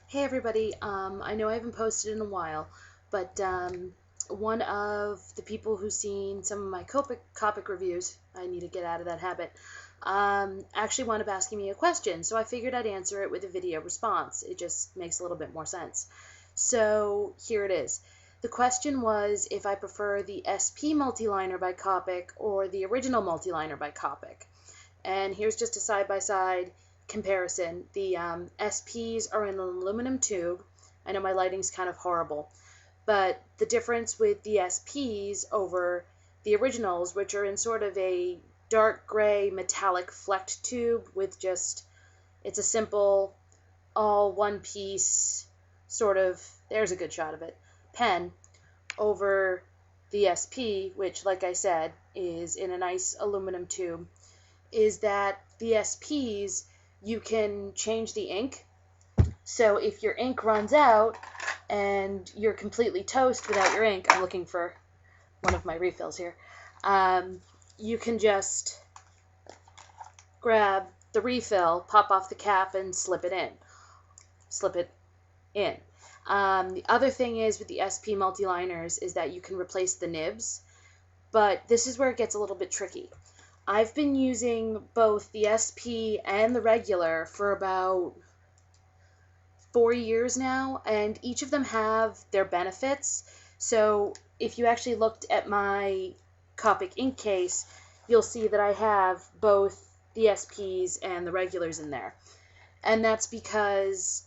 Hey everybody, I know I haven't posted in a while, but one of the people who's seen some of my Copic reviews, I need to get out of that habit, actually wound up asking me a question, so I figured I'd answer it with a video response. It just makes a little bit more sense. So here it is. The question was if I prefer the SP Multiliner by Copic or the original Multiliner by Copic. And here's just a side-by-side comparison. The SPs are in an aluminum tube. I know my lighting's kind of horrible, but the difference with the SPs over the originals, which are in sort of a dark gray metallic flecked tube with just, it's a simple all one piece sort of, there's a good shot of it, pen, over the SP, which like I said is in a nice aluminum tube, is that the SPs, you can change the ink. So if your ink runs out and you're completely toast without your ink, I'm looking for one of my refills here, you can just grab the refill, pop off the cap, and slip it in. The other thing is with the SP Multiliners is that you can replace the nibs, but this is where it gets a little bit tricky. I've been using both the SP and the regular for about 4 years now, and each of them have their benefits. So if you actually looked at my Copic ink case, you'll see that I have both the SPs and the regulars in there. And that's because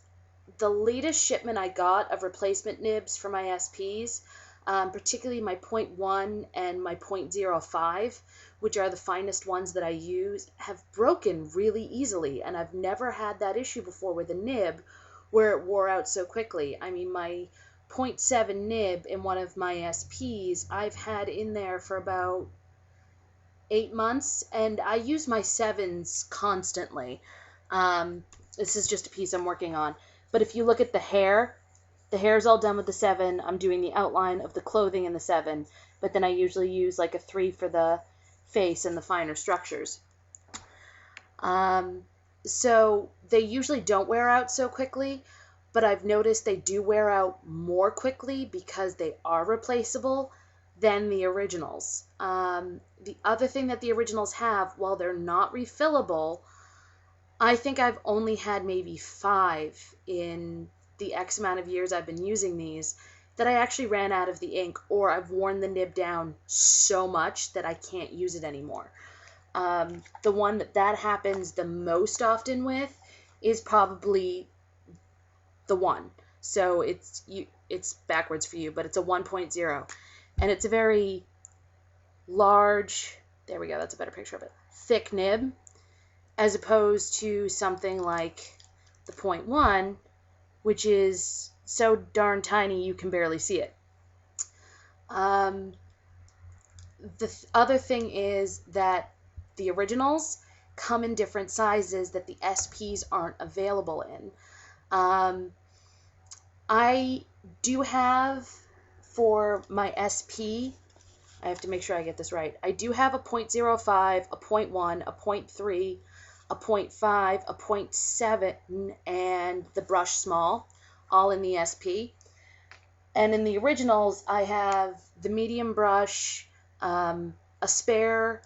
the latest shipment I got of replacement nibs for my SPs, particularly my 0.1 and my 0.05, which are the finest ones that I use, have broken really easily. And I've never had that issue before with a nib where it wore out so quickly. I mean, my 0.7 nib in one of my SPs, I've had in there for about 8 months, and I use my 7s constantly. This is just a piece I'm working on. But if you look at the hair's all done with the 7. I'm doing the outline of the clothing in the 7, but then I usually use like a 3 for the face and the finer structures. So they usually don't wear out so quickly, but I've noticed they do wear out more quickly because they are replaceable than the originals. The other thing that the originals have, while they're not refillable, I think I've only had maybe 5 in the X amount of years I've been using these that I actually ran out of the ink, or I've worn the nib down so much that I can't use it anymore. The one that happens the most often with is probably the 1. So it's backwards for you, but it's a 1.0. And it's a very large, there we go, that's a better picture of it, thick nib, as opposed to something like the 0.1, which is so darn tiny you can barely see it. The other thing is that the originals come in different sizes that the SPs aren't available in. I do have, for my SP, I have to make sure I get this right, I do have a 0.05, a 0.1, a 0.3, a 0.5, a 0.7, and the brush small, all in the SP. And in the originals, I have the medium brush, a spare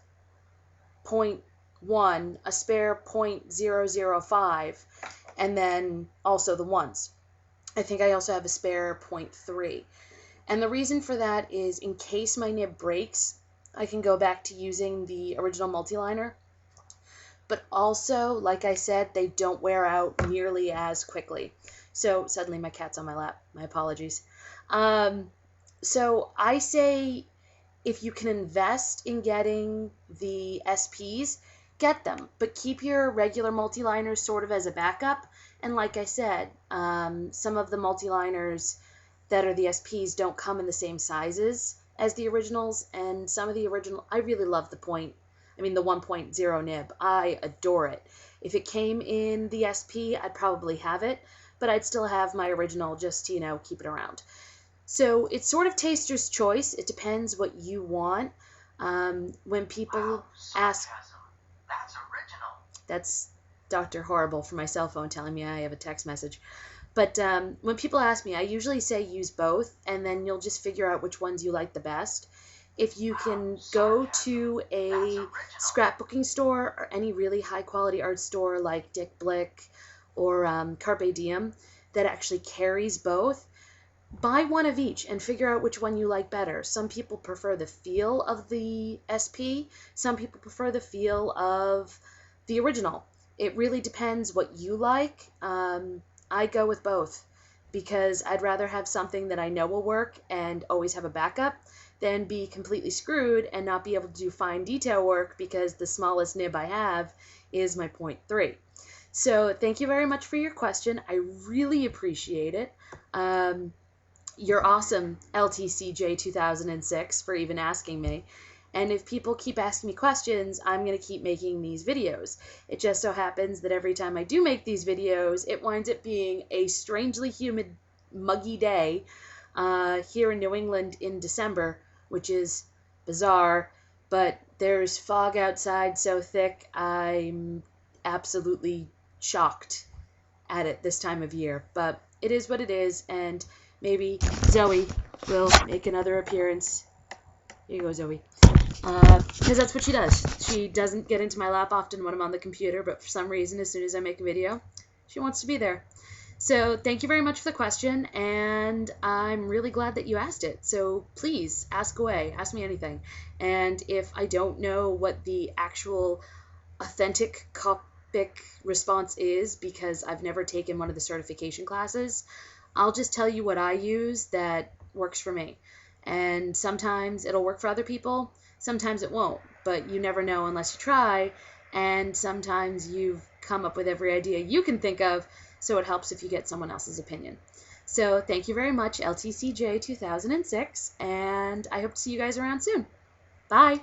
0.1, a spare 0.005, and then also the ones. I think I also have a spare 0.3. And the reason for that is in case my nib breaks, I can go back to using the original Multiliner. But also, like I said, they don't wear out nearly as quickly. So suddenly my cat's on my lap. My apologies. So I say if you can invest in getting the SPs, get them. But keep your regular Multiliners sort of as a backup. And like I said, some of the Multiliners that are the SPs don't come in the same sizes as the originals. And some of the original, I really love the 1.0 nib. I adore it. If it came in the SP, I'd probably have it, but I'd still have my original just to, keep it around. So it's sort of taster's choice. It depends what you want. When people ask, That's original. that's Dr. Horrible for my cell phone telling me I have a text message. But when people ask me, I usually say use both, and then you'll just figure out which ones you like the best. If you can go to a scrapbooking store or any really high-quality art store like Dick Blick or Carpe Diem that actually carries both, buy one of each and figure out which one you like better. Some people prefer the feel of the SP. Some people prefer the feel of the original. It really depends what you like. I go with both because I'd rather have something that I know will work and always have a backup than be completely screwed and not be able to do fine detail work because the smallest nib I have is my 0.3. So thank you very much for your question. I really appreciate it. You're awesome, LTCJ 2006, for even asking me. And if people keep asking me questions, I'm going to keep making these videos. It just so happens that every time I do make these videos, it winds up being a strangely humid, muggy day here in New England in December, which is bizarre. But there's fog outside so thick, I'm absolutely shocked at it this time of year. But it is what it is, and maybe Zoe will make another appearance. Here you go, Zoe. Because that's what she does. She doesn't get into my lap often when I'm on the computer, but for some reason, as soon as I make a video, she wants to be there. So thank you very much for the question, and I'm really glad that you asked it. So please, ask away. Ask me anything. And if I don't know what the actual authentic Copic response is, because I've never taken one of the certification classes, I'll just tell you what I use that works for me. And sometimes it'll work for other people, sometimes it won't, but you never know unless you try, and sometimes you've come up with every idea you can think of, so it helps if you get someone else's opinion. So thank you very much, LTCJ 2006, and I hope to see you guys around soon. Bye!